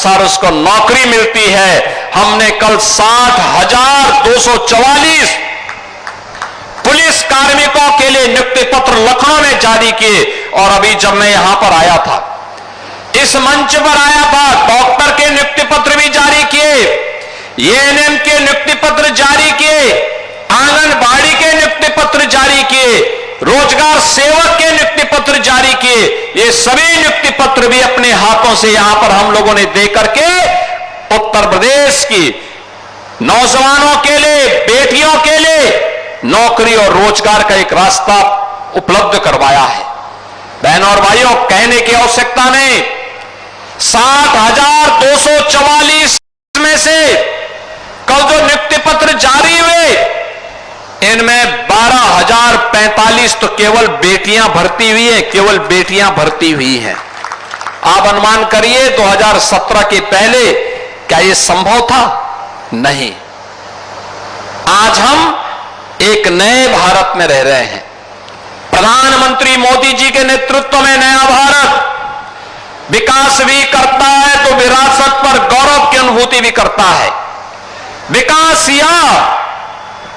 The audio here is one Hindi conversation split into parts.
अनुसार उसको नौकरी मिलती है। हमने कल 60,244 पुलिस कार्मिकों के लिए नियुक्ति पत्र लखनऊ में जारी किए। और अभी जब मैं यहां पर आया था, इस मंच पर आया था, डॉक्टर के नियुक्ति पत्र भी जारी किए, एएनएम के नियुक्ति पत्र जारी किए, आंगनबाड़ी के नियुक्ति पत्र जारी किए, रोजगार सेवक के नियुक्ति पत्र जारी किए। ये सभी नियुक्ति पत्र भी अपने हाथों से यहां पर हम लोगों ने देकर के उत्तर प्रदेश की नौजवानों के लिए, बेटियों के लिए नौकरी और रोजगार का एक रास्ता उपलब्ध करवाया है। बहनों और भाइयों, कहने की आवश्यकता नहीं, 60,244 में से कल जो नियुक्ति पत्र जारी हुए, इनमें 12,045 तो केवल बेटियां भर्ती हुई हैं, केवल बेटियां भर्ती हुई हैं। आप अनुमान करिए 2017 के पहले क्या यह संभव था? नहीं। आज हम एक नए भारत में रह रहे हैं। प्रधानमंत्री मोदी जी के नेतृत्व में नया भारत विकास भी करता है तो विरासत पर गौरव की अनुभूति भी करता है। विकास या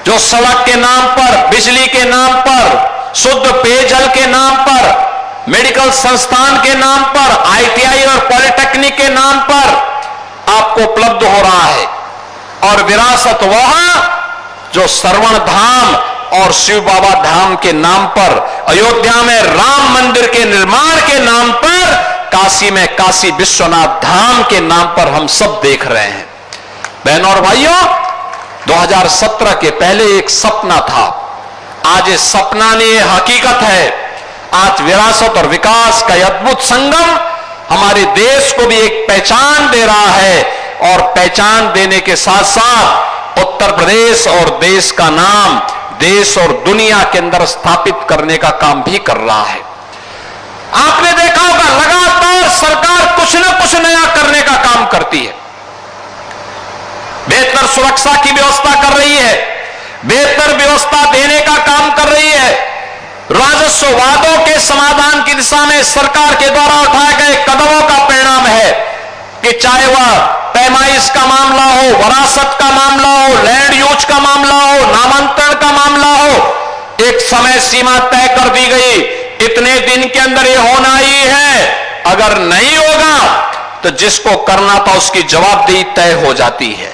जो सड़क के नाम पर, बिजली के नाम पर, शुद्ध पेयजल के नाम पर, मेडिकल संस्थान के नाम पर, आईटीआई और पॉलिटेक्निक के नाम पर आपको उपलब्ध हो रहा है। और विरासत वहां जो श्रवण धाम और शिव बाबा धाम के नाम पर, अयोध्या में राम मंदिर के निर्माण के नाम पर, काशी में काशी विश्वनाथ धाम के नाम पर हम सब देख रहे हैं। बहनों और भाइयों, 2017 के पहले एक सपना था, आज ये सपना नहीं, ये हकीकत है। आज विरासत और विकास का अद्भुत संगम हमारे देश को भी एक पहचान दे रहा है और पहचान देने के साथ साथ उत्तर प्रदेश और देश का नाम देश और दुनिया के अंदर स्थापित करने का काम भी कर रहा है। आपने देखा होगा लगातार सरकार कुछ न कुछ नया करने का काम करती है। बेहतर सुरक्षा की व्यवस्था कर रही है, बेहतर व्यवस्था देने का काम कर रही है। राजस्व वादों के समाधान की दिशा में सरकार के द्वारा उठाए गए कदमों का परिणाम है कि चाहे वह पैमाइश का मामला हो, वरासत का मामला हो, लैंड यूज का मामला हो, नामांतरण का मामला हो, एक समय सीमा तय कर दी गई, इतने दिन के अंदर ये होना ही है। अगर नहीं होगा तो जिसको करना था उसकी जवाबदेही तय हो जाती है।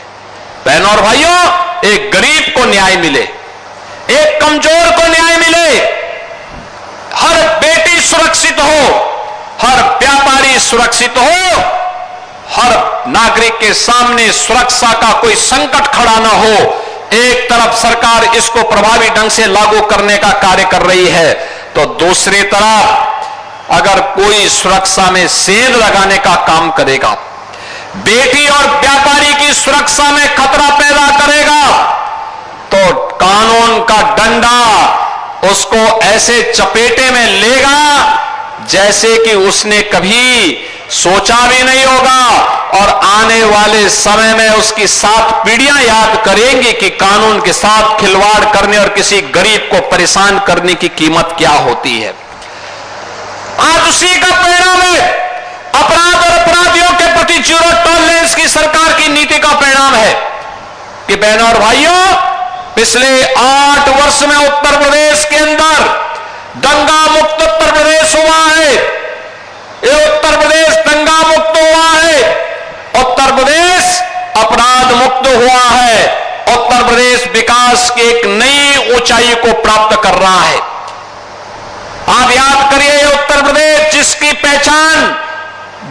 बहनों और भाइयों, एक गरीब को न्याय मिले, एक कमजोर को न्याय मिले, हर बेटी सुरक्षित हो, हर व्यापारी सुरक्षित हो, हर नागरिक के सामने सुरक्षा का कोई संकट खड़ा ना हो। एक तरफ सरकार इसको प्रभावी ढंग से लागू करने का कार्य कर रही है, तो दूसरी तरफ अगर कोई सुरक्षा में सेंध लगाने का काम करेगा, बेटी और व्यापारी की सुरक्षा में खतरा पैदा करेगा, तो कानून का डंडा उसको ऐसे चपेटे में लेगा जैसे कि उसने कभी सोचा भी नहीं होगा। और आने वाले समय में उसकी 7 पीढ़ियां याद करेंगी कि कानून के साथ खिलवाड़ करने और किसी गरीब को परेशान करने की कीमत क्या होती है। आज उसी का परिणाम है, अपराध और अपराधियों के प्रति जीरो टॉलरेंस की सरकार की नीति का परिणाम है कि बहनों और भाइयों, पिछले 8 वर्ष में उत्तर प्रदेश के अंदर दंगा मुक्त उत्तर प्रदेश हुआ है। ये उत्तर प्रदेश दंगा मुक्त हुआ है, उत्तर प्रदेश अपराध मुक्त हुआ है, उत्तर प्रदेश विकास की एक नई ऊंचाई को प्राप्त कर रहा है। आप याद करिए, उत्तर प्रदेश जिसकी पहचान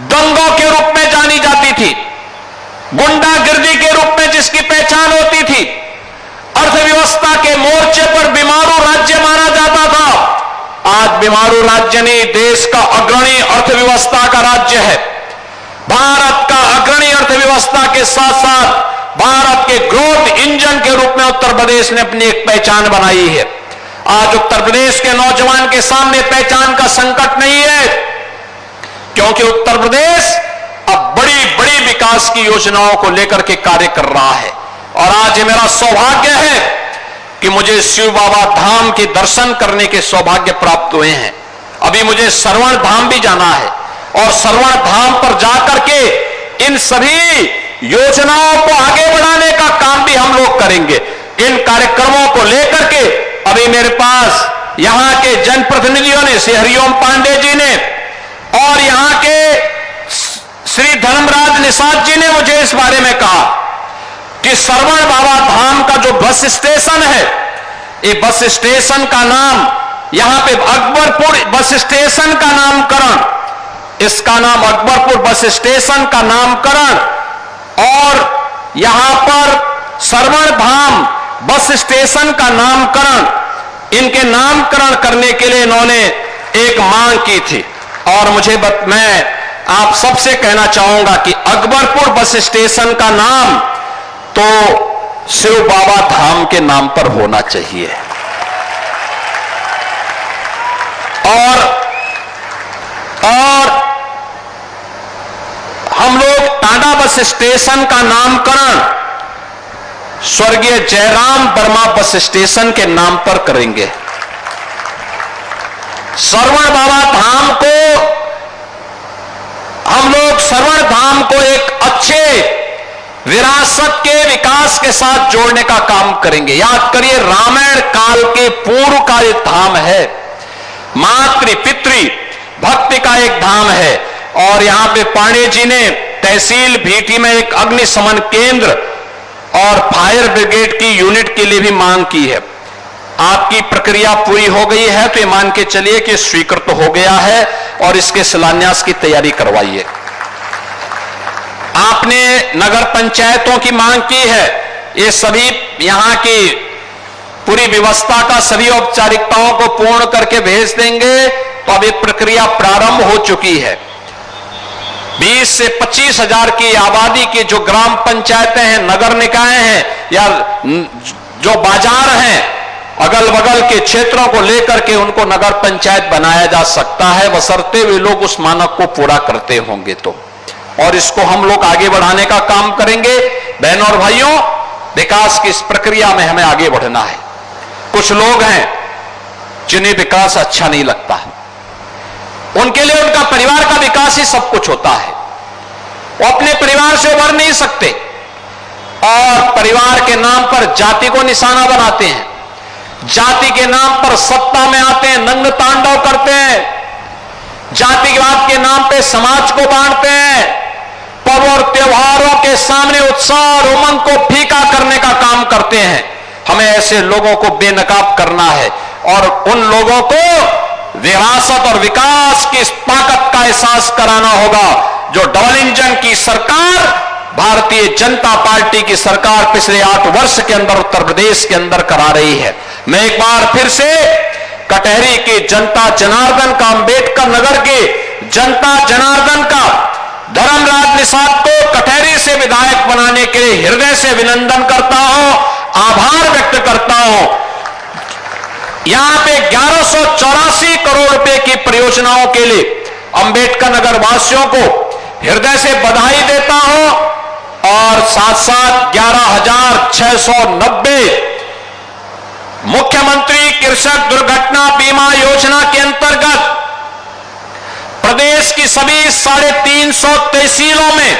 दंगों के रूप में जानी जाती थी, गुंडागिर्दी के रूप में जिसकी पहचान होती थी, अर्थव्यवस्था के मोर्चे पर बीमारू राज्य माना जाता था, आज बीमारू राज्य नहीं, देश का अग्रणी अर्थव्यवस्था का राज्य है। भारत का अग्रणी अर्थव्यवस्था के साथ साथ भारत के ग्रोथ इंजन के रूप में उत्तर प्रदेश ने अपनी एक पहचान बनाई है। आज उत्तर प्रदेश के नौजवान के सामने पहचान का संकट नहीं है, क्योंकि उत्तर प्रदेश अब बड़ी बड़ी विकास की योजनाओं को लेकर के कार्य कर रहा है। और आज मेरा सौभाग्य है कि मुझे शिव बाबा धाम के दर्शन करने के सौभाग्य प्राप्त हुए हैं। अभी मुझे श्रवण धाम भी जाना है और श्रवण धाम पर जाकर के इन सभी योजनाओं को आगे बढ़ाने का काम भी हम लोग करेंगे। इन कार्यक्रमों को लेकर के अभी मेरे पास यहां के जनप्रतिनिधियों ने, श्री हरिओम पांडे जी ने और यहां के श्री धर्मराज निषाद जी ने मुझे इस बारे में कहा कि श्रवण बाबा धाम का जो बस स्टेशन है, ये बस स्टेशन का नाम, यहां पे अकबरपुर बस स्टेशन का नामकरण, इसका नाम अकबरपुर बस स्टेशन का नामकरण और यहां पर श्रवण धाम बस स्टेशन का नामकरण, इनके नामकरण करने के लिए इन्होंने एक मांग की थी। और मैं आप सबसे कहना चाहूंगा कि अकबरपुर बस स्टेशन का नाम तो शिव बाबा धाम के नाम पर होना चाहिए। और हम लोग टांडा बस स्टेशन का नामकरण स्वर्गीय जयराम वर्मा बस स्टेशन के नाम पर करेंगे। श्रवण बाबा धाम को हम लोग श्रवण धाम को एक अच्छे विरासत के विकास के साथ जोड़ने का काम करेंगे। याद करिए, रामायण काल के पूर्व का एक धाम है, मातृ पितृ भक्ति का एक धाम है। और यहां पे पांडे जी ने तहसील भीटी में एक अग्निशमन केंद्र और फायर ब्रिगेड की यूनिट के लिए भी मांग की है। आपकी प्रक्रिया पूरी हो गई है तो ये मान के चलिए कि स्वीकृत हो गया है और इसके शिलान्यास की तैयारी करवाइए। आपने नगर पंचायतों की मांग की है, ये सभी यहां की पूरी व्यवस्था का सभी औपचारिकताओं को पूर्ण करके भेज देंगे। तो अब एक प्रक्रिया प्रारंभ हो चुकी है। 20 से 25 हजार की आबादी की जो ग्राम पंचायतें हैं, नगर निकाय हैं या जो बाजार हैं, अगल बगल के क्षेत्रों को लेकर के उनको नगर पंचायत बनाया जा सकता है, बशर्ते वे लोग उस मानक को पूरा करते होंगे तो। और इसको हम लोग आगे बढ़ाने का काम करेंगे। बहनों और भाइयों, विकास की इस प्रक्रिया में हमें आगे बढ़ना है। कुछ लोग हैं जिन्हें विकास अच्छा नहीं लगता, उनके लिए उनका परिवार का विकास ही सब कुछ होता है। वो अपने परिवार से उभर नहीं सकते और परिवार के नाम पर जाति को निशाना बनाते हैं, जाति के नाम पर सत्ता में आते हैं, नग्न तांडव करते हैं, जातिवाद के नाम पे समाज को बांटते हैं, पर्व और त्योहारों के सामने उत्साह और उमंग को फीका करने का काम करते हैं। हमें ऐसे लोगों को बेनकाब करना है और उन लोगों को विरासत और विकास की ताकत का एहसास कराना होगा जो डबल इंजन की सरकार, भारतीय जनता पार्टी की सरकार पिछले 8 वर्ष के अंदर उत्तर प्रदेश के अंदर करा रही है। मैं एक बार फिर से कटहरी की जनता जनार्दन का, अंबेडकर नगर के जनता जनार्दन का धर्मराज निषाद को कटहरी से विधायक बनाने के लिए हृदय से अभिनंदन करता हूं, आभार व्यक्त करता हूं। यहां पे 1184 करोड़ रुपए की परियोजनाओं के लिए अंबेडकर नगर वासियों को हृदय से बधाई देता हूं और साथ साथ 11,690 मुख्यमंत्री कृषक दुर्घटना बीमा योजना के अंतर्गत प्रदेश की सभी 350 तहसीलों में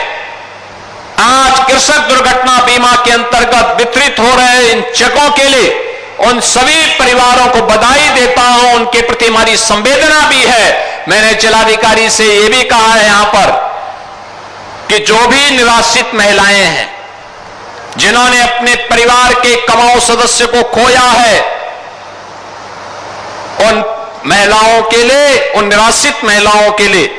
आज कृषक दुर्घटना बीमा के अंतर्गत वितरित हो रहे इन चेकों के लिए उन सभी परिवारों को बधाई देता हूं। उनके प्रति हमारी संवेदना भी है। मैंने जिलाधिकारी से यह भी कहा है यहां पर कि जो भी निराश्रित महिलाएं हैं, जिन्होंने अपने परिवार के कमाऊ सदस्य को खोया है, उन महिलाओं के लिए, उन निराश्रित महिलाओं के लिए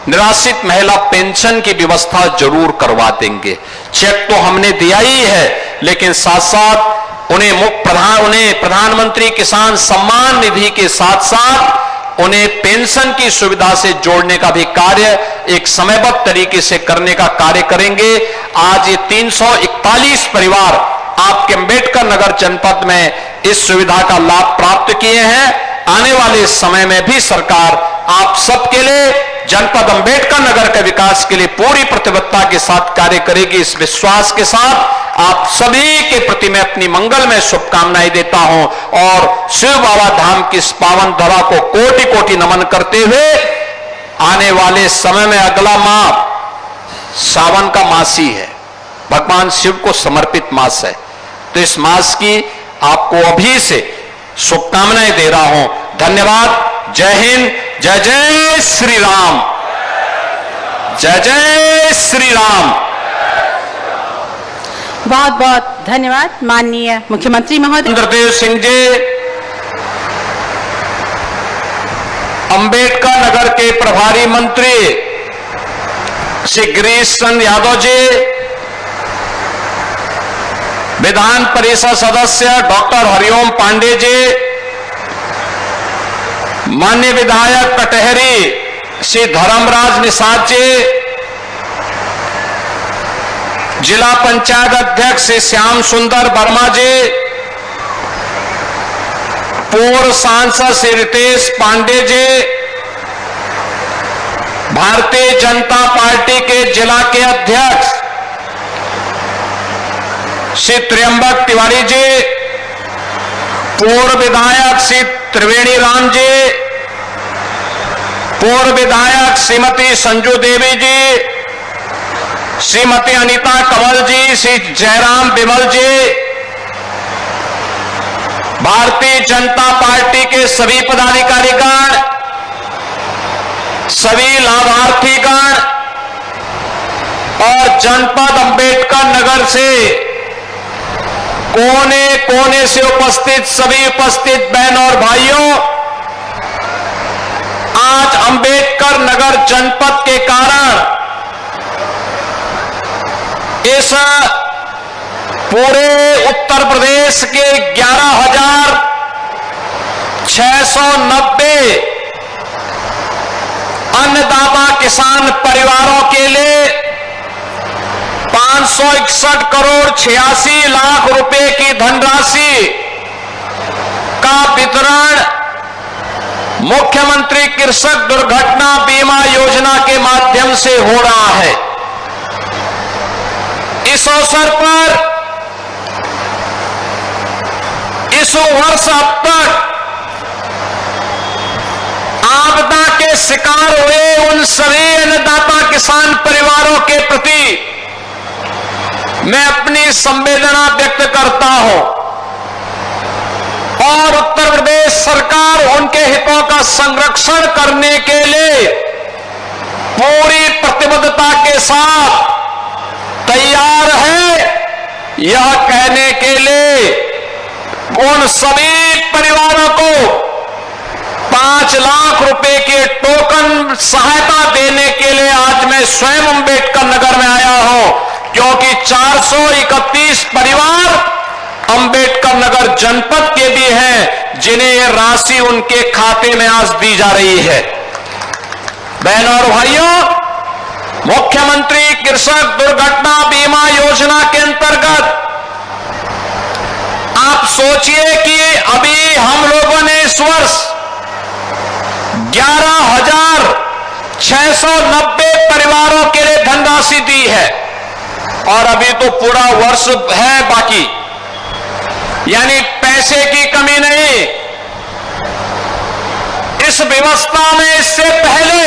निराश्रित महिला पेंशन की व्यवस्था जरूर करवा देंगे। चेक तो हमने दिया ही है, लेकिन साथ साथ उन्हें प्रधानमंत्री किसान सम्मान निधि के साथ साथ उन्हें पेंशन की सुविधा से जोड़ने का भी कार्य एक समयबद्ध तरीके से करने का कार्य करेंगे। आज ये 341 परिवार आपके अंबेडकर नगर जनपद में इस सुविधा का लाभ प्राप्त किए हैं। आने वाले समय में भी सरकार आप सबके लिए, जनपद अंबेडकर नगर के विकास के लिए पूरी प्रतिबद्धता के साथ कार्य करेगी। इस विश्वास के साथ आप सभी के प्रति मैं अपनी मंगलमय शुभकामनाएं देता हूं और शिव बाबा धाम की इस पावन धरा को कोटि कोटि नमन करते हुए आने वाले समय में अगला माह सावन का मास ही है, भगवान शिव को समर्पित मास है। तो इस मास की आपको अभी से शुभकामनाएं दे रहा हूं। धन्यवाद। जय हिंद। जय जय श्री राम। जय जय श्री राम। बहुत बहुत धन्यवाद माननीय मुख्यमंत्री महोदय। इंद्रदेव सिंह जी, अंबेडकर नगर के प्रभारी मंत्री श्री गिरीश चंद्र यादव जी, विधान परिषद सदस्य डॉक्टर हरिओम पांडे जी, माननीय विधायक कटहरी श्री धर्मराज निषाद जी, जिला पंचायत अध्यक्ष श्री श्याम सुंदर वर्मा जी, पूर्व सांसद श्री रितेश पांडे जी, भारतीय जनता पार्टी के जिला के अध्यक्ष श्री त्र्यंबक तिवारी जी, पूर्व विधायक श्री त्रिवेणी राम जी, पूर्व विधायक श्रीमती संजू देवी जी, श्रीमती अनीता कंवल जी, श्री जयराम विमल जी, भारतीय जनता पार्टी के सभी पदाधिकारीगण, सभी लाभार्थीगण और जनपद अंबेडकर नगर से कोने कोने से उपस्थित सभी उपस्थित बहन और भाइयों, आज अंबेडकर नगर जनपद के कारण इस पूरे उत्तर प्रदेश के 11,690 अन्नदाता किसान परिवारों के लिए 561 करोड़ 86 लाख रुपए की धनराशि का वितरण मुख्यमंत्री कृषक दुर्घटना बीमा योजना के माध्यम से हो रहा है। इस अवसर पर इस वर्ष अब तक आपदा के शिकार हुए उन सभी अन्नदाता किसान परिवारों के प्रति मैं अपनी संवेदना व्यक्त करता हूं और उत्तर प्रदेश सरकार उनके हितों का संरक्षण करने के लिए पूरी प्रतिबद्धता के साथ तैयार है। यह कहने के लिए उन सभी परिवारों को 5 लाख रुपए के टोकन सहायता देने के लिए आज मैं स्वयं अंबेडकर नगर में आया हूं, क्योंकि 431 परिवार अंबेडकर नगर जनपद के भी हैं जिन्हें यह राशि उनके खाते में आज दी जा रही है। बहनों और भाइयों, मुख्यमंत्री कृषक दुर्घटना बीमा योजना के अंतर्गत आप सोचिए कि अभी हम लोगों ने इस वर्ष 11,690 परिवारों के लिए धनराशि दी है और अभी तो पूरा वर्ष है बाकी, यानी पैसे की कमी नहीं। इस व्यवस्था में इससे पहले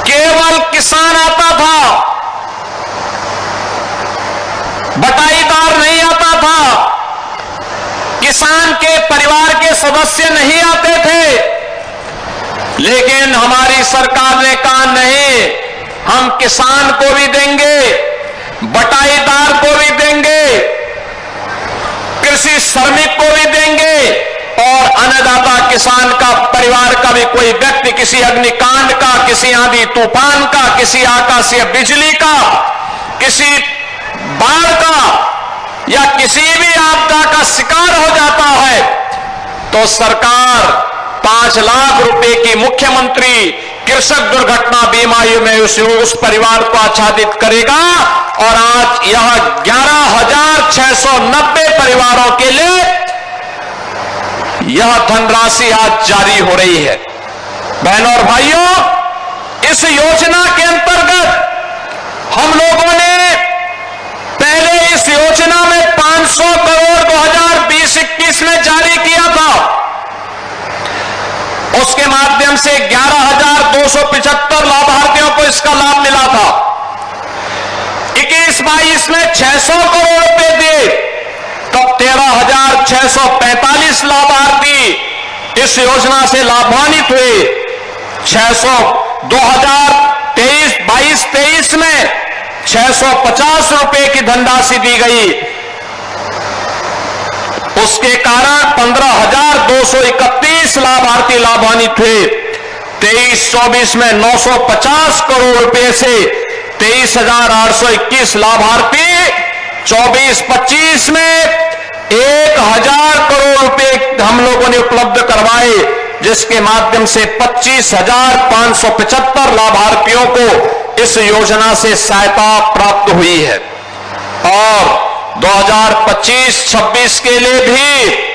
केवल किसान आता था, बटाईदार नहीं आता था, किसान के परिवार के सदस्य नहीं आते थे। लेकिन हमारी सरकार ने कहा नहीं, हम किसान को भी देंगे, बटाईदार को भी देंगे, कृषि श्रमिक को भी देंगे और अन्नदाता किसान का परिवार का भी कोई व्यक्ति किसी अग्निकांड का, किसी आंधी तूफान का, किसी आकाशीय बिजली का, किसी बाढ़ का या किसी भी आपदा का शिकार हो जाता है तो सरकार 5 लाख रुपए की मुख्यमंत्री कृषक दुर्घटना बीमा में उस परिवार को आच्छादित करेगा और आज यह 11,690 परिवारों के लिए यह धनराशि आज जारी हो रही है। बहनों और भाइयों, इस योजना के अंतर्गत हम लोगों ने पहले इस योजना में 500 करोड़ 2020-21 में जारी किया था। उसके माध्यम माध्यम से 11,275 लाभार्थियों को इसका लाभ मिला था। 21-22 में 600 करोड़ रुपए दिए, तब 13,645 लाभार्थी इस योजना से लाभान्वित हुए। 2023-22 में 650 रुपए की धनराशि दी गई। उसके कारण 15,231 लाभार्थी लाभान्वित हुए। 23-24 में 950 करोड़ रुपए से 23,821 लाभार्थी, 24-25 में 1,000 करोड़ रुपए हम लोगों ने उपलब्ध करवाए, जिसके माध्यम से 25,575 लाभार्थियों को इस योजना से सहायता प्राप्त हुई है। और 2025-26 के लिए भी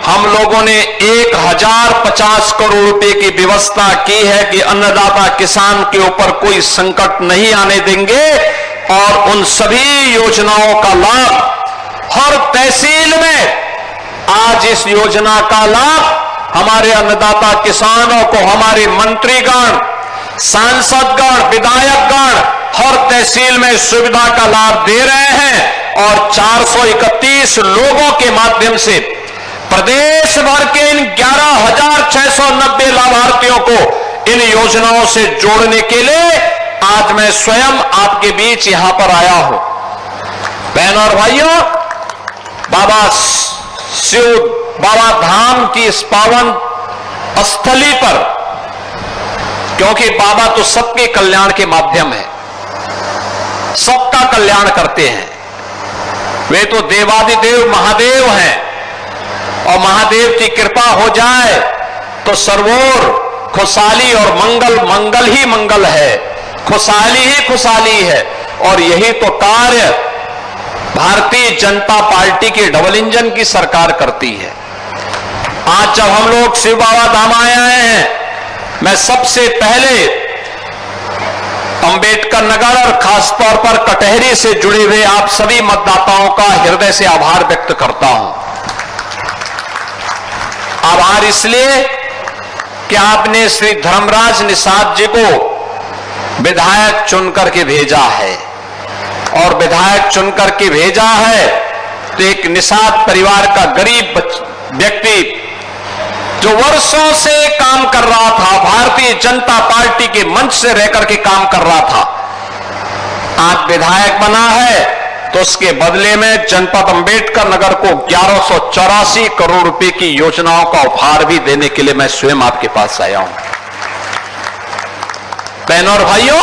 हम लोगों ने 1,050 करोड़ रुपए की व्यवस्था की है कि अन्नदाता किसान के ऊपर कोई संकट नहीं आने देंगे और उन सभी योजनाओं का लाभ हर तहसील में आज इस योजना का लाभ हमारे अन्नदाता किसानों को हमारे मंत्रीगण, सांसदगण, विधायकगण हर तहसील में सुविधा का लाभ दे रहे हैं। और 431 लोगों के माध्यम से प्रदेश भर के इन 11,690 लाभार्थियों को इन योजनाओं से जोड़ने के लिए आज मैं स्वयं आपके बीच यहां पर आया हूं। बहनों और भाइयों, बाबा धाम की इस पावन स्थली पर, क्योंकि बाबा तो सबके कल्याण के माध्यम है, सबका कल्याण करते हैं। वे तो देवादिदेव महादेव हैं और महादेव की कृपा हो जाए तो सर्वोर खुशहाली और मंगल ही मंगल है, खुशहाली ही खुशहाली है। और यही तो कार्य भारतीय जनता पार्टी के डबल इंजन की सरकार करती है। आज जब हम लोग शिव बाबा धाम आए हैं, मैं सबसे पहले अंबेडकर नगर और खासतौर पर कटहरी से जुड़े हुए आप सभी मतदाताओं का हृदय से आभार व्यक्त करता हूं। आभार इसलिए कि आपने श्री धर्मराज निषाद जी को विधायक चुनकर के भेजा है, और विधायक चुनकर के भेजा है तो एक निषाद परिवार का गरीब व्यक्ति जो वर्षों से काम कर रहा था, भारतीय जनता पार्टी के मंच से रहकर के काम कर रहा था, आज विधायक बना है तो उसके बदले में जनपद अंबेडकर नगर को 1184 करोड़ रुपए की योजनाओं का उपहार भी देने के लिए मैं स्वयं आपके पास आया हूं। बहनों और भाइयों,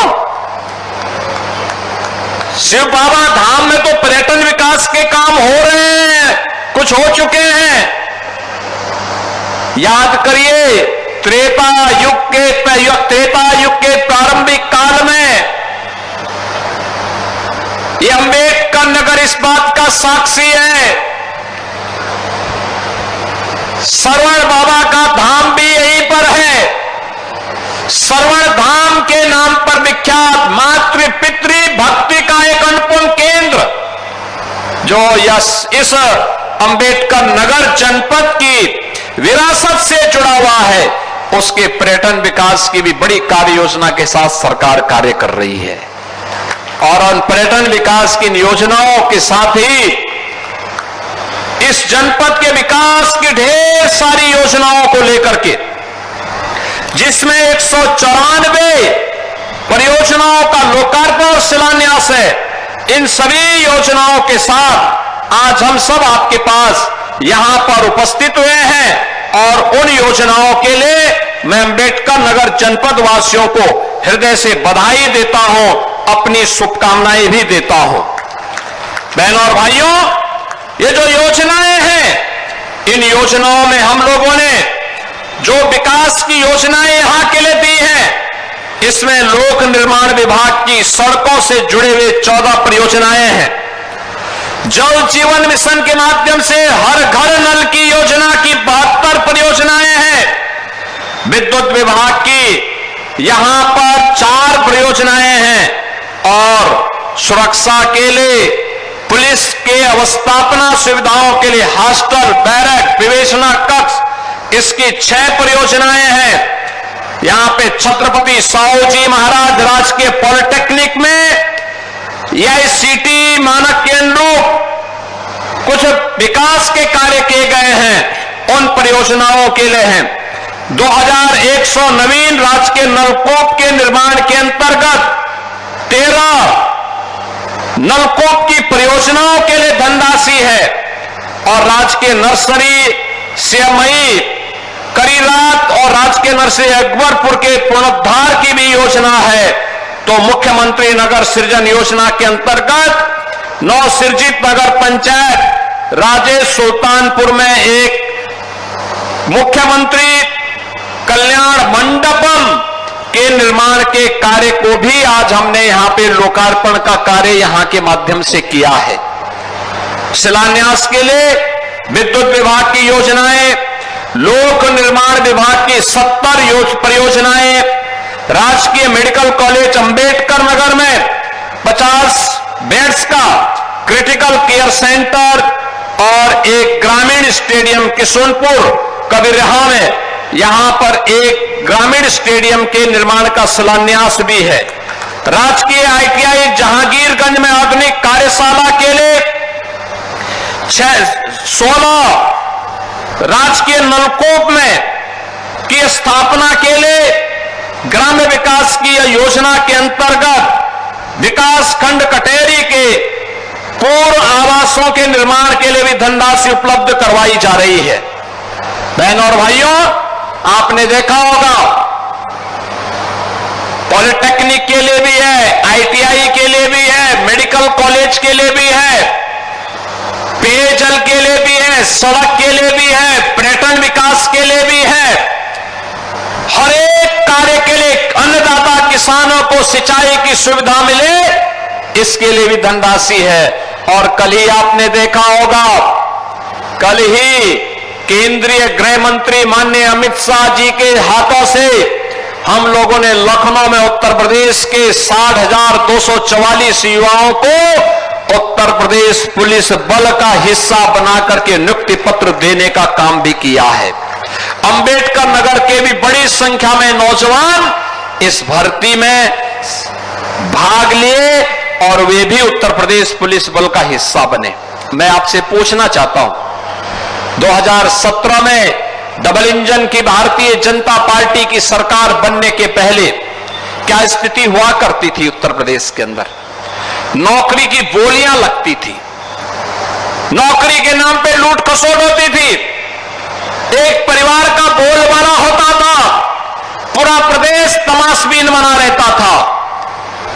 शिव बाबा धाम में तो पर्यटन विकास के काम हो रहे हैं, कुछ हो चुके हैं। याद करिए, त्रेता युग के प्रारंभिक काल में ये अंबेडकर नगर इस बात का साक्षी है। श्रवण बाबा का धाम भी यहीं पर है। श्रवण धाम के नाम पर विख्यात मातृ पितृ भक्ति का एक अनुपम केंद्र जो इस अंबेडकर नगर जनपद की विरासत से जुड़ा हुआ है, उसके पर्यटन विकास की भी बड़ी कार्य योजना के साथ सरकार कार्य कर रही है। और उन पर्यटन विकास की योजनाओं के साथ ही इस जनपद के विकास की ढेर सारी योजनाओं को लेकर के, जिसमें 194 परियोजनाओं का लोकार्पण और शिलान्यास है, इन सभी योजनाओं के साथ आज हम सब आपके पास यहां पर उपस्थित हुए हैं। और उन योजनाओं के लिए मैं अंबेडकर नगर जनपद वासियों को हृदय से बधाई देता हूं, अपनी शुभकामनाएं भी देता हूं। बहनों और भाइयों, ये जो योजनाएं हैं, इन योजनाओं में हम लोगों ने जो विकास की योजनाएं यहां के लिए दी हैं, इसमें लोक निर्माण विभाग की सड़कों से जुड़े हुए 14 परियोजनाएं हैं। जल जीवन मिशन के माध्यम से हर घर नल की योजना की 72 परियोजनाएं हैं। विद्युत विभाग की यहां पर 4 परियोजनाएं हैं और सुरक्षा के लिए पुलिस के अवस्थापना सुविधाओं के लिए हॉस्टल, बैरक, विवेचना कक्ष, इसकी 6 परियोजनाएं हैं। यहां पे छत्रपति साहूजी महाराज राजकीय पॉलिटेक्निक में एआईसीटी मानक के अनुरूप कुछ विकास के कार्य किए गए हैं, उन परियोजनाओं के लिए हैं। 2100 नवीन राजकीय नलकूप के निर्माण के अंतर्गत 13 नलकूप की परियोजनाओं के लिए धनराशि है और राजकीय नर्सरी सियामई करीरात और राजकीय नर्सरी अकबरपुर के पुनरुद्धार की भी योजना है। तो मुख्यमंत्री नगर सृजन योजना के अंतर्गत नवसृजित नगर पंचायत राजेश सुल्तानपुर में एक मुख्यमंत्री कल्याण मंडपम के निर्माण के कार्य को भी आज हमने यहां पे लोकार्पण का कार्य यहां के माध्यम से किया है। शिलान्यास के लिए विद्युत विभाग की योजनाएं, लोक निर्माण विभाग की 70 परियोजनाएं, राजकीय मेडिकल कॉलेज अंबेडकर नगर में 50 बेड्स का क्रिटिकल केयर सेंटर और एक ग्रामीण स्टेडियम किशुनपुर कबीरहा में यहां पर एक ग्रामीण स्टेडियम के निर्माण का शिलान्यास भी है। राजकीय आईटीआई जहांगीरगंज में आधुनिक कार्यशाला के लिए 16 राजकीय नलकूप में की स्थापना के लिए ग्राम्य विकास की योजना के अंतर्गत विकास खंड कटेरी के पूर्व आवासों के निर्माण के लिए भी धनराशि उपलब्ध करवाई जा रही है। बहनों और भाइयों, आपने देखा होगा पॉलिटेक्निक के लिए भी है, आईटीआई के लिए भी है, मेडिकल कॉलेज के लिए भी है, पेयजल के लिए भी है, सड़क के लिए भी है, पर्यटन विकास के लिए भी है। हर एक कार्य के लिए अन्नदाता किसानों को सिंचाई की सुविधा मिले, इसके लिए भी धनराशि है। और कल ही आपने देखा होगा, कल ही केंद्रीय गृह मंत्री माननीय अमित शाह जी के हाथों से हम लोगों ने लखनऊ में उत्तर प्रदेश के 60,244 युवाओं को उत्तर प्रदेश पुलिस बल का हिस्सा बनाकर के नियुक्ति पत्र देने का काम भी किया है। अंबेडकर नगर के भी बड़ी संख्या में नौजवान इस भर्ती में भाग लिए और वे भी उत्तर प्रदेश पुलिस बल का हिस्सा बने। मैं आपसे पूछना चाहता हूं, 2017 में डबल इंजन की भारतीय जनता पार्टी की सरकार बनने के पहले क्या स्थिति हुआ करती थी उत्तर प्रदेश के अंदर? नौकरी की बोलियां लगती थी, नौकरी के नाम पे लूट खसोट होती थी, एक परिवार का बोलबाला होता था, पूरा प्रदेश तमाशबीन बना रहता था।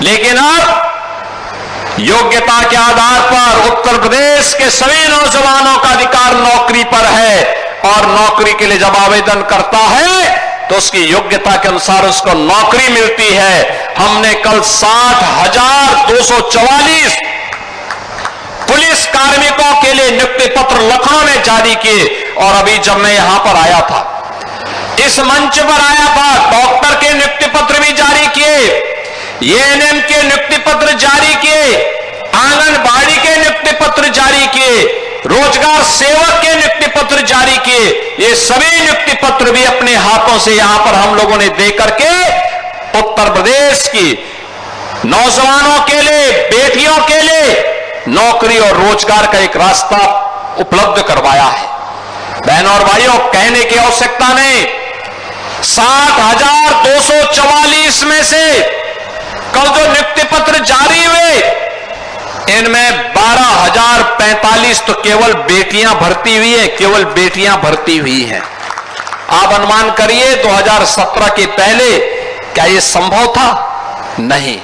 लेकिन अब योग्यता के आधार पर उत्तर प्रदेश के सभी नौजवानों का अधिकार नौकरी पर है और नौकरी के लिए जब आवेदन करता है तो उसकी योग्यता के अनुसार उसको नौकरी मिलती है। हमने कल 60,244 पुलिस कार्मिकों के लिए नियुक्ति पत्र लखनऊ में जारी किए और अभी जब मैं यहां पर आया था, इस मंच पर आया था, डॉक्टर के नियुक्ति पत्र भी जारी किए, एएनएम के नियुक्ति पत्र जारी किए, आंगनबाड़ी के नियुक्ति पत्र जारी किए, रोजगार सेवक के नियुक्ति पत्र जारी किए। ये सभी नियुक्ति पत्र भी अपने हाथों से यहां पर हम लोगों ने दे करके उत्तर प्रदेश की नौजवानों के लिए, बेटियों के लिए नौकरी और रोजगार का एक रास्ता उपलब्ध करवाया है। बहनों और भाइयों, कहने की आवश्यकता नहीं, 60,244 में से कल जो नियुक्ति पत्र जारी हुए इनमें 12,045 तो केवल बेटियां भर्ती हुई है, केवल बेटियां भर्ती हुई हैं। आप अनुमान करिए 2017 के पहले क्या यह संभव था? नहीं।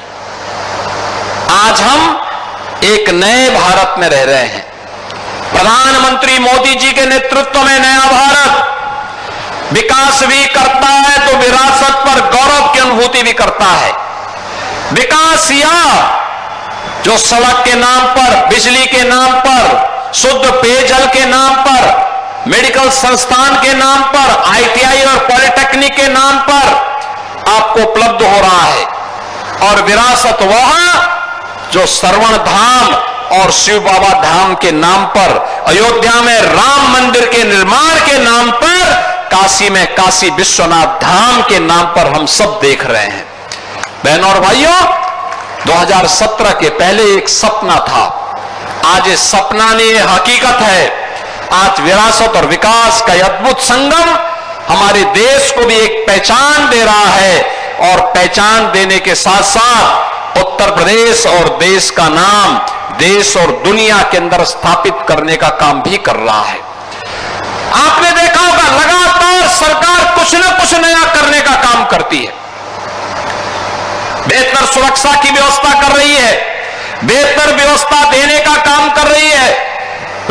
आज हम एक नए भारत में रह रहे हैं। प्रधानमंत्री मोदी जी के नेतृत्व में नया भारत विकास भी करता है तो विरासत पर गौरव की अनुभूति भी करता है। विकास या जो सड़क के नाम पर, बिजली के नाम पर, शुद्ध पेयजल के नाम पर, मेडिकल संस्थान के नाम पर, आईटीआई और पॉलिटेक्निक के नाम पर आपको उपलब्ध हो रहा है। और विरासत वह जो श्रवण धाम और शिव बाबा धाम के नाम पर, अयोध्या में राम मंदिर के निर्माण के नाम पर काशी में काशी विश्वनाथ धाम के नाम पर हम सब देख रहे हैं। बहनों और भाइयों, 2017 के पहले एक सपना था, आज ये सपना नहीं है, हकीकत है। आज विरासत और विकास का अद्भुत संगम हमारे देश को भी एक पहचान दे रहा है, और पहचान देने के साथ साथ उत्तर प्रदेश और देश का नाम देश और दुनिया के अंदर स्थापित करने का काम भी कर रहा है। आपने देखा होगा, लगातार सरकार कुछ न कुछ नया करने का काम करती है। बेहतर सुरक्षा की व्यवस्था कर रही है, बेहतर व्यवस्था देने का काम कर रही है।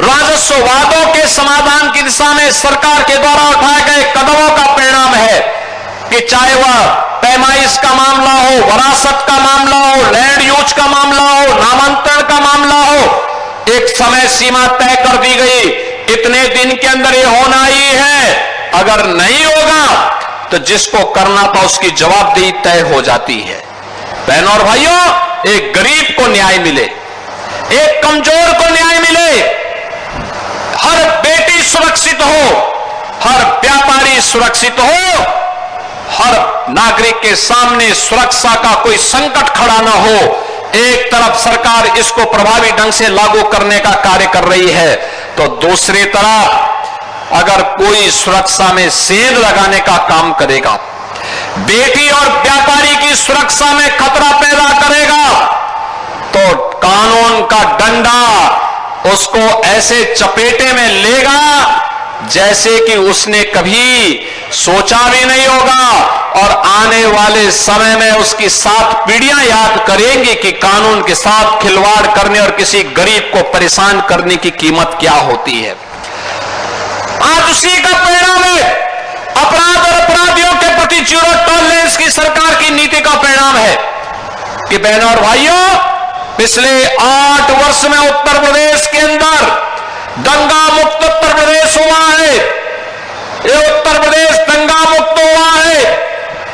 राजस्व वादों के समाधान की दिशा में सरकार के द्वारा उठाए गए कदमों का परिणाम है कि चाहे वह पैमाइश का मामला हो, वरासत का मामला हो, लैंड यूज का मामला हो, नामांतरण का मामला हो, एक समय सीमा तय कर दी गई, इतने दिन के अंदर ये होना ही है। अगर नहीं होगा तो जिसको करना था उसकी जवाबदेही तय हो जाती है। बहनों और भाइयों, एक गरीब को न्याय मिले, एक कमजोर को न्याय मिले, हर बेटी सुरक्षित हो, हर व्यापारी सुरक्षित हो, हर नागरिक के सामने सुरक्षा का कोई संकट खड़ा ना हो। एक तरफ सरकार इसको प्रभावी ढंग से लागू करने का कार्य कर रही है, तो दूसरी तरफ अगर कोई सुरक्षा में सेंध लगाने का काम करेगा, बेटी और व्यापारी की सुरक्षा में खतरा पैदा करेगा, तो कानून का डंडा उसको ऐसे चपेटे में लेगा जैसे कि उसने कभी सोचा भी नहीं होगा, और आने वाले समय में उसकी 7 पीढ़ियां याद करेंगी कि कानून के साथ खिलवाड़ करने और किसी गरीब को परेशान करने की कीमत क्या होती है। आज उसी का परिणाम है, अपराध और अपराधियों के प्रति जीरो टॉलरेंस की सरकार की नीति का परिणाम है कि बहनों और भाइयों, पिछले 8 वर्ष में उत्तर प्रदेश के अंदर दंगा मुक्त उत्तर प्रदेश हुआ है। ये उत्तर प्रदेश दंगा मुक्त हुआ है,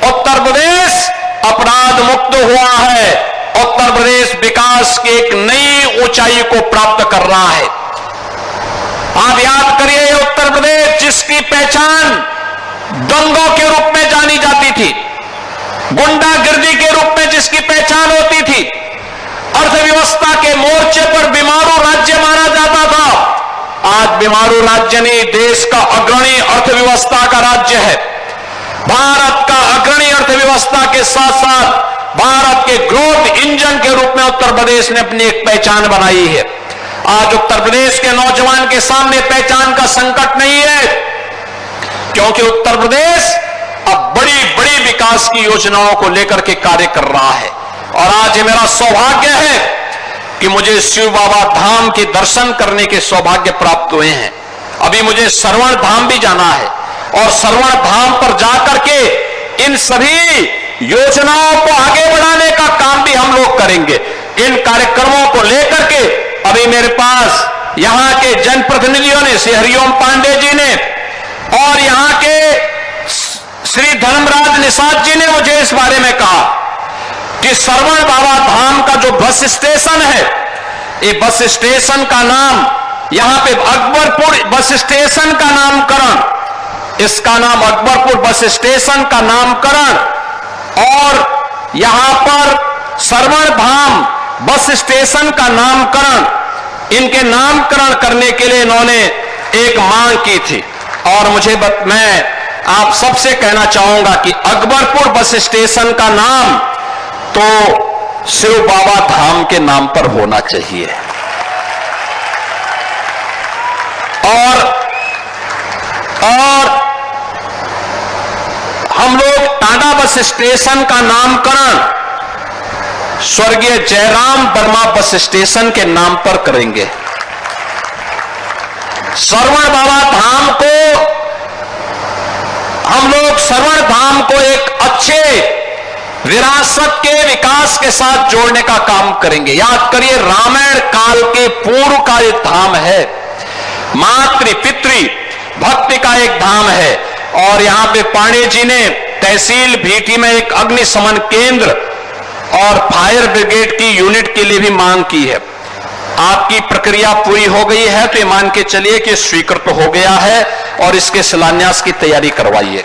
उत्तर प्रदेश अपराध मुक्त हुआ है, उत्तर प्रदेश विकास की एक नई ऊंचाई को प्राप्त कर रहा है। आप याद करिए, उत्तर प्रदेश जिसकी पहचान दंगों के रूप में जानी जाती थी, गुंडागिर्दी के रूप में जिसकी पहचान होती थी, अर्थव्यवस्था के मोर्चे पर बीमारू राज्य माना जाता था, आज बीमारू राज्य नहीं, देश का अग्रणी अर्थव्यवस्था का राज्य है। भारत का अग्रणी अर्थव्यवस्था के साथ साथ भारत के ग्रोथ इंजन के रूप में उत्तर प्रदेश ने अपनी एक पहचान बनाई है। आज उत्तर प्रदेश के नौजवान के सामने पहचान का संकट नहीं है, क्योंकि उत्तर प्रदेश अब बड़ी बड़ी विकास की योजनाओं को लेकर के कार्य कर रहा है। और आज मेरा सौभाग्य है कि मुझे शिव बाबा धाम के दर्शन करने के सौभाग्य प्राप्त हुए हैं। अभी मुझे श्रवण धाम भी जाना है, और श्रवण धाम पर जाकर के इन सभी योजनाओं को आगे बढ़ाने का काम भी हम लोग करेंगे। इन कार्यक्रमों को लेकर के अभी मेरे पास यहां के जनप्रतिनिधियों ने, श्री हरिओम पांडे जी ने और यहां के श्री धर्मराज निषाद जी ने मुझे इस बारे में कहा कि श्रवण बाबा धाम का जो बस स्टेशन है, ये बस स्टेशन का नाम, यहां पे अकबरपुर बस स्टेशन का नामकरण, इसका नाम अकबरपुर बस स्टेशन का नामकरण, और यहां पर श्रवण धाम बस स्टेशन का नामकरण, इनके नामकरण करने के लिए इन्होंने एक मांग की थी। और मैं आप सबसे कहना चाहूंगा कि अकबरपुर बस स्टेशन का नाम तो शिव बाबा धाम के नाम पर होना चाहिए। और हम लोग टांडा बस स्टेशन का नामकरण स्वर्गीय जयराम वर्मा बस स्टेशन के नाम पर करेंगे। श्रवण बाबा धाम को हम लोग श्रवण धाम को एक अच्छे विरासत के विकास के साथ जोड़ने का काम करेंगे। याद करिए, रामायण काल के पूर्व का एक धाम है, मातृ पितृ भक्ति का एक धाम है। और यहां पे पांडे जी ने तहसील भीटी में एक अग्निशमन केंद्र और फायर ब्रिगेड की यूनिट के लिए भी मांग की है। आपकी प्रक्रिया पूरी हो गई है, तो ये मान के चलिए कि स्वीकृत हो गया है। और इसके शिलान्यास की तैयारी करवाइए।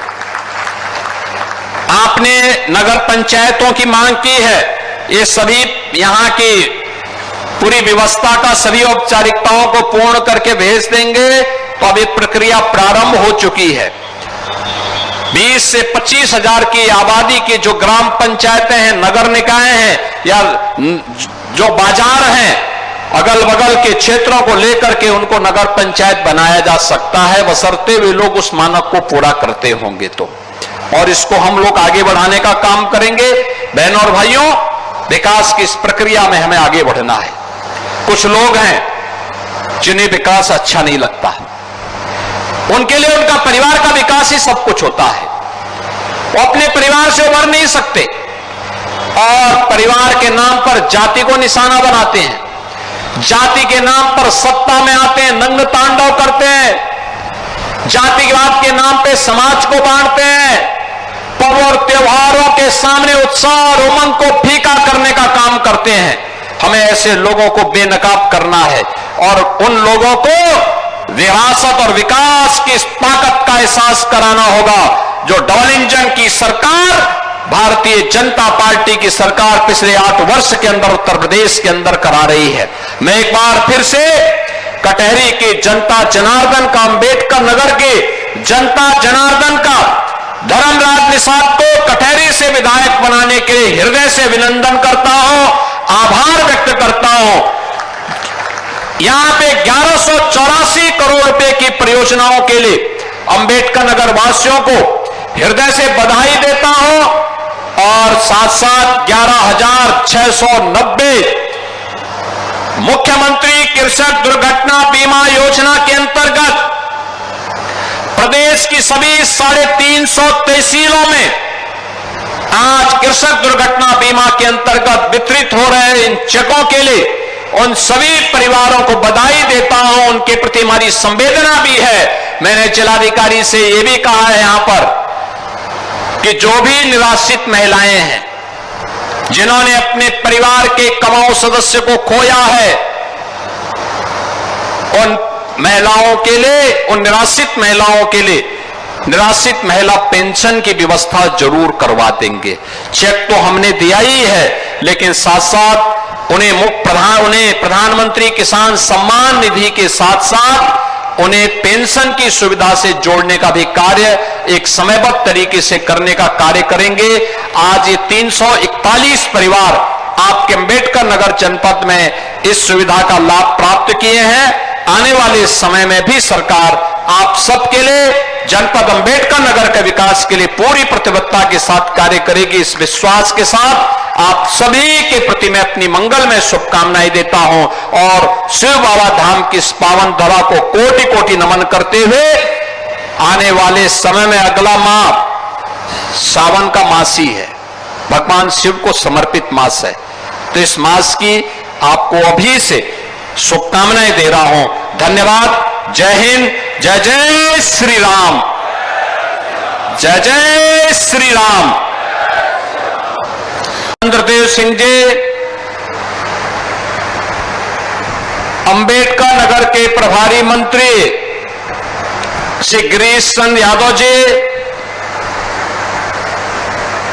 आपने नगर पंचायतों की मांग की है, ये सभी यहां की पूरी व्यवस्था का सभी औपचारिकताओं को पूर्ण करके भेज देंगे। तो अब एक प्रक्रिया प्रारंभ हो चुकी है। 20 से 25 हजार की आबादी की जो ग्राम पंचायतें हैं, नगर निकाय हैं या जो बाजार हैं, अगल बगल के क्षेत्रों को लेकर के उनको नगर पंचायत बनाया जा सकता है, बशर्ते वे लोग उस मानक को पूरा करते होंगे तो। और इसको हम लोग आगे बढ़ाने का काम करेंगे। बहनों और भाइयों, विकास की इस प्रक्रिया में हमें आगे बढ़ना है। कुछ लोग हैं जिन्हें विकास अच्छा नहीं लगता, उनके लिए उनका परिवार का विकास ही सब कुछ होता है। वो अपने परिवार से उबर नहीं सकते और परिवार के नाम पर जाति को निशाना बनाते हैं, जाति के नाम पर सत्ता में आते हैं, नग्न तांडव करते हैं, जातिवाद के नाम पे समाज को बांटते हैं, पर्व और त्योहारों के सामने उत्साह और उमंग को फीका करने का काम करते हैं। हमें ऐसे लोगों को बेनकाब करना है और उन लोगों को विरासत और विकास की ताकत का एहसास कराना होगा जो डबल इंजन की सरकार, भारतीय जनता पार्टी की सरकार पिछले 8 वर्ष के अंदर उत्तर प्रदेश के अंदर करा रही है। मैं एक बार फिर से कटहरी के जनता जनार्दन का, अंबेडकर नगर के जनता जनार्दन का धर्मराज निषाद को कटहरी से विधायक बनाने के लिए हृदय से अभिनंदन करता हूं, आभार व्यक्त करता हूं। यहां पे 1184 करोड़ रुपए की परियोजनाओं के लिए अंबेडकर नगर वासियों को हृदय से बधाई देता हूं और साथ साथ 11,690 मुख्यमंत्री कृषक दुर्घटना बीमा योजना के अंतर्गत प्रदेश की सभी 350 तहसीलों में आज कृषक दुर्घटना बीमा के अंतर्गत वितरित हो रहे इन चेकों के लिए उन सभी परिवारों को बधाई देता हूं। उनके प्रति हमारी संवेदना भी है। मैंने जिलाधिकारी से यह भी कहा है यहां पर कि जो भी निराश्रित महिलाएं हैं, जिन्होंने अपने परिवार के कमाऊ सदस्य को खोया है, उन महिलाओं के लिए, उन निराश्रित महिलाओं के लिए निराश्रित महिला पेंशन की व्यवस्था जरूर करवा देंगे। चेक तो हमने दिया ही है, लेकिन साथ साथ उन्हें प्रधानमंत्री किसान सम्मान निधि के साथ साथ उन्हें पेंशन की सुविधा से जोड़ने का भी कार्य एक समयबद्ध तरीके से करने का कार्य करेंगे। आज ये 341 परिवार आपके अंबेडकर नगर जनपद में इस सुविधा का लाभ प्राप्त किए हैं। आने वाले समय में भी सरकार आप सबके लिए, जनपद अंबेडकर नगर के विकास के लिए पूरी प्रतिबद्धता के साथ कार्य करेगी। इस विश्वास के साथ आप सभी के प्रति मैं अपनी मंगलमय शुभकामनाएं देता हूं और शिव बाबा धाम की इस पावन धरा को कोटि कोटि नमन करते हुए आने वाले समय में अगला माह सावन का मास ही है, भगवान शिव को समर्पित मास है, तो इस मास की आपको अभी से शुभकामनाएं दे रहा हूं। धन्यवाद। जय हिंद, जय जय श्री राम, जय जय श्री राम। चंद्रदेव सिंह जी, अंबेडकर नगर के प्रभारी मंत्री श्री गिरीश चंद्र यादव जी,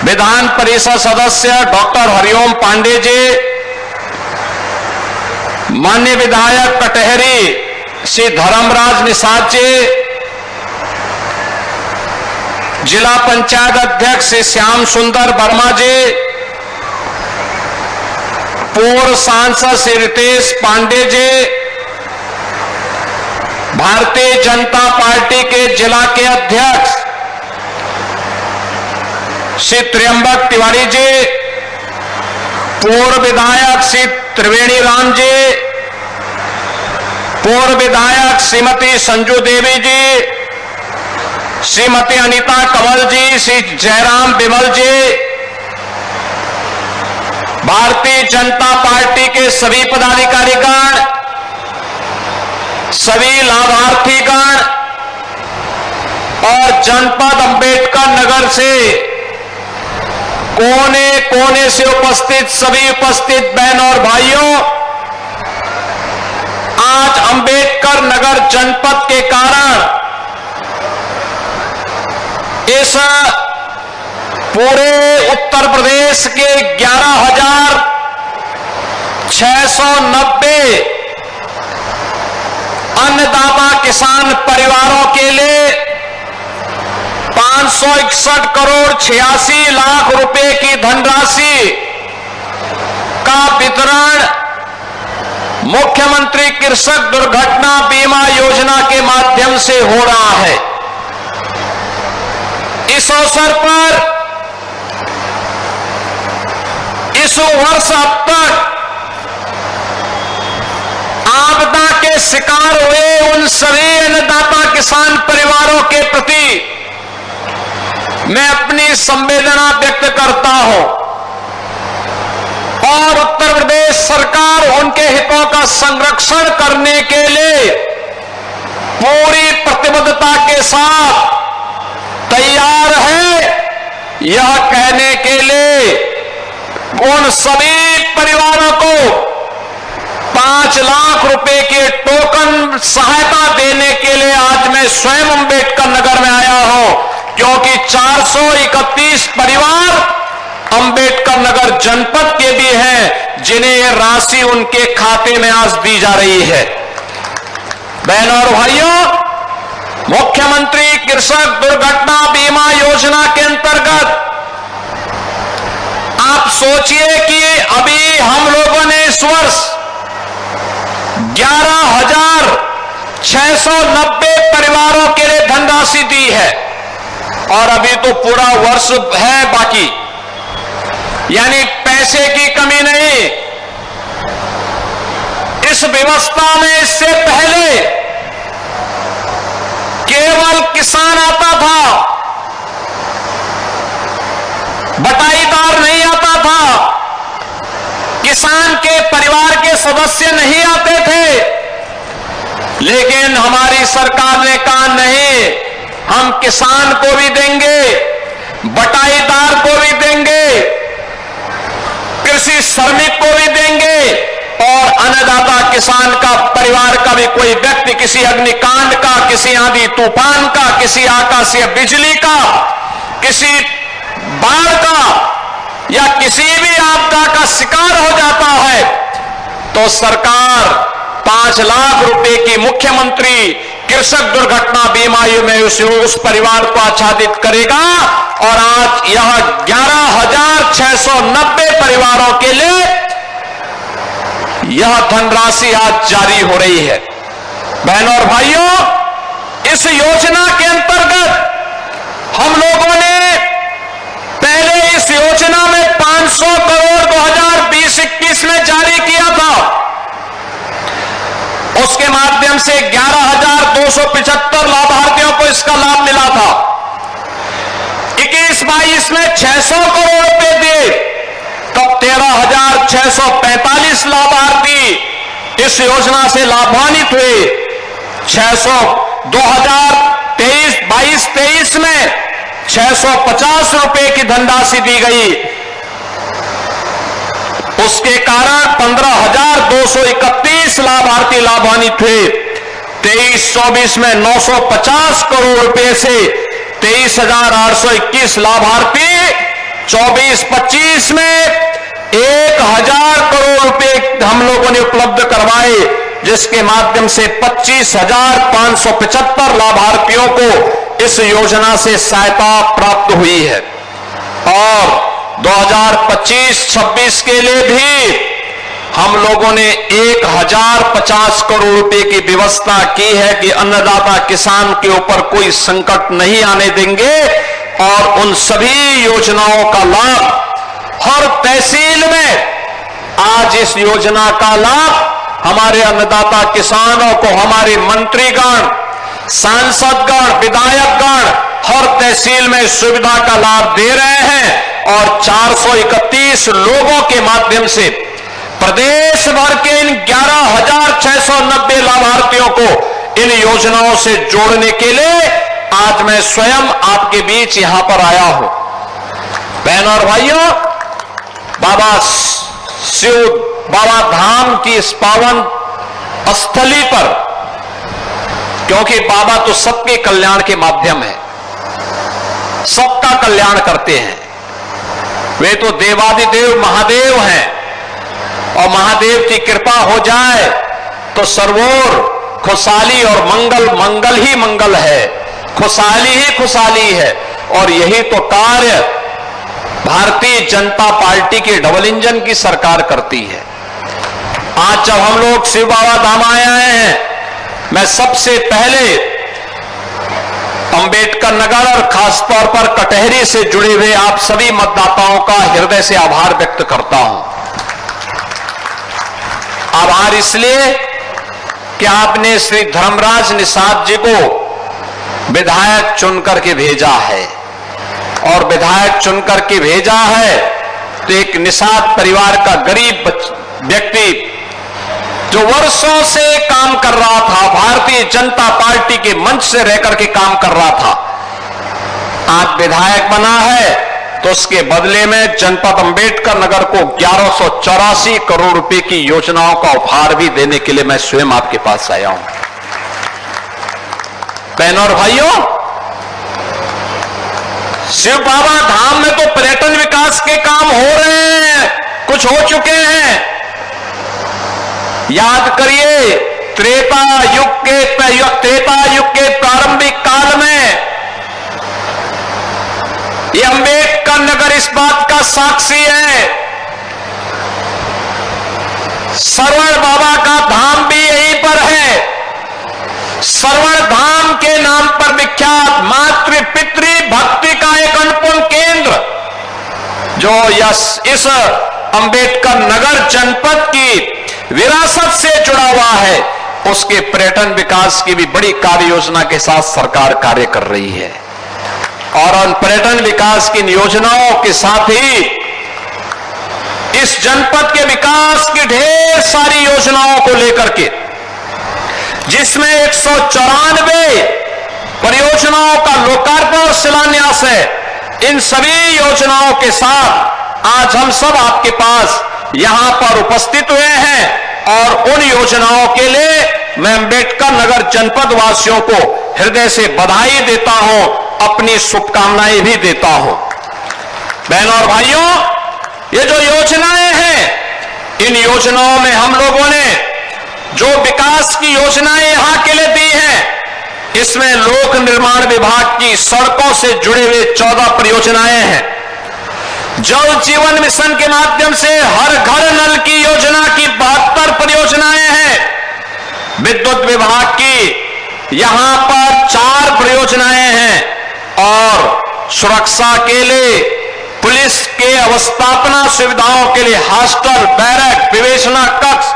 विधान परिषद सदस्य डॉक्टर हरिओम पांडे जी, माननीय विधायक कटहरी श्री धर्मराज निषाद जी, जिला पंचायत अध्यक्ष श्री श्याम सुंदर वर्मा जी, पूर्व सांसद श्री रितेश पांडे जी, भारतीय जनता पार्टी के जिला के अध्यक्ष श्री त्र्यंबक तिवारी जी, पूर्व विधायक श्री त्रिवेणी राम जी, पूर्व विधायक श्रीमती संजू देवी जी, श्रीमती अनीता कंवल जी, श्री जयराम विमल जी, भारतीय जनता पार्टी के सभी पदाधिकारीगण, सभी लाभार्थीगण और जनपद अंबेडकर नगर से कोने कोने से उपस्थित सभी उपस्थित बहनों और भाइयों, आज अंबेडकर नगर जनपद के कारण इस पूरे उत्तर प्रदेश के 11,690 अन्नदाता किसान परिवारों के लिए 561 करोड़ 86 लाख रुपए की धनराशि का वितरण मुख्यमंत्री कृषक दुर्घटना बीमा योजना के माध्यम से हो रहा है। इस अवसर पर इस वर्ष अब तक आपदा के शिकार हुए उन सभी अन्नदाता किसान परिवारों के प्रति मैं अपनी संवेदना व्यक्त करता हूं और उत्तर प्रदेश सरकार उनके हितों का संरक्षण करने के लिए पूरी प्रतिबद्धता के साथ तैयार है। यह कहने के लिए उन सभी परिवारों को 5 लाख रुपए के टोकन सहायता देने के लिए आज मैं स्वयं अंबेडकर नगर में आया हूं, क्योंकि 431 परिवार अंबेडकर नगर जनपद के भी हैं जिन्हें यह राशि उनके खाते में आज दी जा रही है। बहनों और भाइयों, मुख्यमंत्री कृषक दुर्घटना बीमा योजना के अंतर्गत आप सोचिए कि अभी हम लोगों ने इस वर्ष 11,690 परिवारों के लिए धनराशि दी है और अभी तो पूरा वर्ष है बाकी, यानी पैसे की कमी नहीं। इस व्यवस्था में इससे पहले केवल किसान आता था, बटाईदार नहीं आता था, किसान के परिवार के सदस्य नहीं आते थे। लेकिन हमारी सरकार ने कहा नहीं, हम किसान को भी देंगे, बटाईदार को भी देंगे, कृषि श्रमिक को भी देंगे और अन्नदाता किसान का परिवार का भी कोई व्यक्ति किसी अग्निकांड का, किसी आंधी तूफान का, किसी आकाशीय बिजली का, किसी बाढ़ का या किसी भी आपदा का शिकार हो जाता है तो सरकार 5 लाख रुपए की मुख्यमंत्री कृषक दुर्घटना बीमा में उस परिवार को आच्छादित करेगा और आज यह 11,690 परिवारों के लिए यह धनराशि आज जारी हो रही है। बहनों और भाइयों, इस योजना के अंतर्गत हम लोगों ने पहले इस योजना में 500 करोड़ 2020-21 में जारी किया था। उसके माध्यम से 11,275 लाभार्थियों को इसका लाभ मिला था। 21-22 में 600 करोड़ रुपए दिए, तब 13,645 लाभार्थी इस योजना से लाभान्वित हुए। 2022-23 में 650 रुपए की धनराशि दी गई। उसके कारण 15,231 लाभार्थी लाभान्वित हुए। 23-24 में 950 करोड़ रुपए से 23,821 लाभार्थी, 24-25 में 1,000 करोड़ रुपए हम लोगों ने उपलब्ध करवाए, जिसके माध्यम से 25,575 लाभार्थियों को इस योजना से सहायता प्राप्त हुई है। और 2025-26 के लिए भी हम लोगों ने 1,050 करोड़ रुपए की व्यवस्था की है कि अन्नदाता किसान के ऊपर कोई संकट नहीं आने देंगे और उन सभी योजनाओं का लाभ हर तहसील में आज इस योजना का लाभ हमारे अन्नदाता किसानों को हमारे मंत्रीगण, सांसदगण, विधायकगण हर तहसील में सुविधा का लाभ दे रहे हैं और 431 लोगों के माध्यम से प्रदेश भर के इन 11,690 लाभार्थियों को इन योजनाओं से जोड़ने के लिए आज मैं स्वयं आपके बीच यहां पर आया हूं। बहनों और भाइयों, बाबा शिव बाबा धाम की इस पावन स्थली पर, क्योंकि बाबा तो सबके कल्याण के माध्यम है, सबका कल्याण करते हैं। वे तो देवादिदेव महादेव हैं और महादेव की कृपा हो जाए तो सर्वोर खुशहाली और मंगल मंगल ही मंगल है, खुशहाली ही खुशहाली है। और यही तो कार्य भारतीय जनता पार्टी की डबल इंजन की सरकार करती है। आज जब हम लोग शिव बाबा धाम आए हैं, मैं सबसे पहले अंबेडकर नगर और खासतौर पर कटहरी से जुड़े हुए आप सभी मतदाताओं का हृदय से आभार व्यक्त करता हूं। आभार इसलिए कि आपने श्री धर्मराज निषाद जी को विधायक चुनकर के भेजा है, और विधायक चुनकर के भेजा है तो एक निषाद परिवार का गरीब व्यक्ति जो वर्षों से काम कर रहा था, भारतीय जनता पार्टी के मंच से रहकर के काम कर रहा था, आज विधायक बना है तो उसके बदले में जनपद अंबेडकर नगर को 1184 करोड़ रुपए की योजनाओं का उपहार भी देने के लिए मैं स्वयं आपके पास आया हूं। बहनों और भाइयों, शिव बाबा धाम में तो पर्यटन विकास के काम हो रहे हैं, कुछ हो चुके हैं। याद करिए, त्रेता युग के प्रारंभिक काल में ये अंबेडकर नगर इस बात का साक्षी है। श्रवण बाबा का धाम भी यहीं पर है। श्रवण धाम के नाम पर विख्यात मातृ पितृ भक्ति का एक अनुपम केंद्र जो इस अंबेडकर नगर जनपद की विरासत से जुड़ा हुआ है, उसके पर्यटन विकास की भी बड़ी कार्य योजना के साथ सरकार कार्य कर रही है। और उन पर्यटन विकास की योजनाओं के साथ ही इस जनपद के विकास की ढेर सारी योजनाओं को लेकर के, जिसमें 194 परियोजनाओं का लोकार्पण और शिलान्यास है, इन सभी योजनाओं के साथ आज हम सब आपके पास यहां पर उपस्थित हुए हैं। और उन योजनाओं के लिए मैं अंबेडकर नगर जनपद वासियों को हृदय से बधाई देता हूं, अपनी शुभकामनाएं भी देता हूं। बहनों और भाइयों, ये जो योजनाएं हैं, इन योजनाओं में हम लोगों ने जो विकास की योजनाएं यहां के लिए दी हैं, इसमें लोक निर्माण विभाग की सड़कों से जुड़े हुए 14 परियोजनाएं हैं। जल जीवन मिशन के माध्यम से हर घर नल की योजना की 72 परियोजनाएं हैं। विद्युत विभाग की यहां पर 4 परियोजनाएं हैं और सुरक्षा के लिए पुलिस के अवस्थापना सुविधाओं के लिए हॉस्टल, बैरक, विवेचना कक्ष,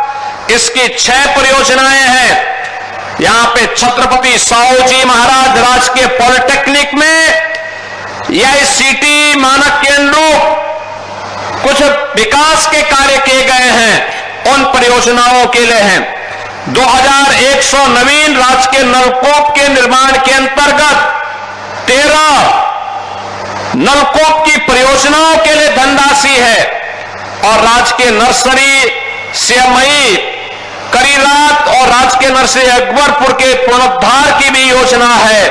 इसकी 6 परियोजनाएं हैं। यहां पे छत्रपति साहू जी महाराज राजकीय पॉलिटेक्निक में AICTE मानक के अनुरूप कुछ विकास के कार्य किए गए हैं, उन परियोजनाओं के लिए हैं। 2100 नवीन राजकीय नलकूप के निर्माण के अंतर्गत 13 नलकूप की परियोजनाओं के लिए धनराशि है। और राजकीय नर्सरी CMI करीरात और राजकीय नर्सरी अकबरपुर के पुनरुद्धार की भी योजना है।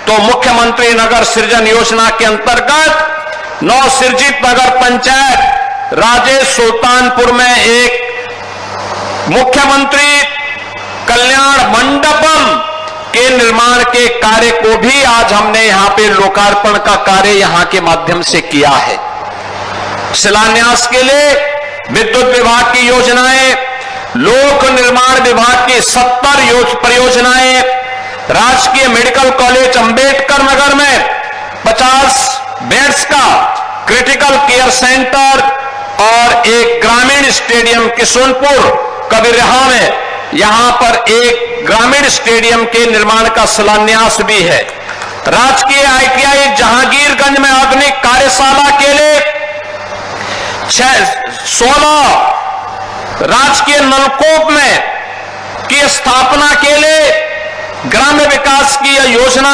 तो मुख्यमंत्री नगर सृजन योजना के अंतर्गत नवसृजित नगर पंचायत राजेश सुल्तानपुर में एक मुख्यमंत्री कल्याण मंडपम के निर्माण के कार्य को भी आज हमने यहां पे लोकार्पण का कार्य यहां के माध्यम से किया है। शिलान्यास के लिए विद्युत विभाग की योजनाएं, लोक निर्माण विभाग की 70 परियोजनाएं, राजकीय मेडिकल कॉलेज अंबेडकर नगर में 50 बेड्स का क्रिटिकल केयर सेंटर और एक ग्रामीण स्टेडियम किशनपुर कबीरहा में यहां पर एक ग्रामीण स्टेडियम के निर्माण का शिलान्यास भी है। राजकीय ITI जहांगीरगंज में आधुनिक कार्यशाला के लिए 16 राजकीय नलकूप में की स्थापना के लिए ग्राम्य विकास की योजना